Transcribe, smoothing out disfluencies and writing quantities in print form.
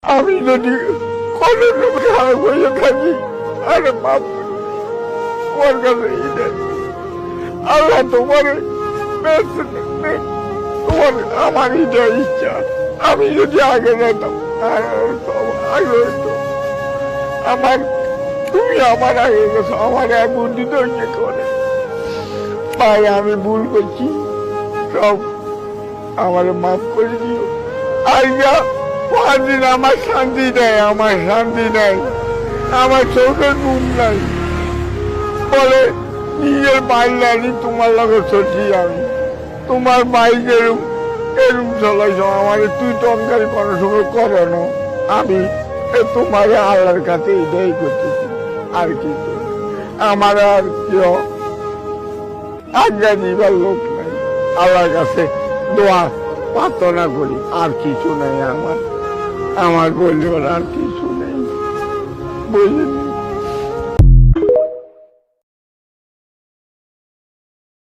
আমি যদি কোনো খারাপ হয়ে থাকি আরে বাপ তোমার কাছে আল্লাহ তোমার তোমার আমার এটা ইচ্ছা। আমি যদি আগে যেতাম আগে হইতো আমার তুমি আমার আগে গেছো আমার এক বুদ্ধি ধৈর্য করে ভাই আমি ভুল করছি সব আমার মাফ করে দিও। আর যা দিন আমার শান্তি নেই আমার শান্তি নেই আমার চোখের ঘুম নাই বলে নিজের মাইল জানি তোমার লগে চলছি আমি তোমার বাইক এরম চলাইছ আমার তুই টনকারি কোনো সময় করানো আমি তোমার আল্লাহর কাছে এটাই করতেছি আর কি আমার আর কেউ আজ্ঞা দিবার লোক নাই আল্লাহর কাছে দোয়া প্রার্থনা করি আর কিছু নেই আমার আমার বললে আর কিছু নেই বুঝলেন।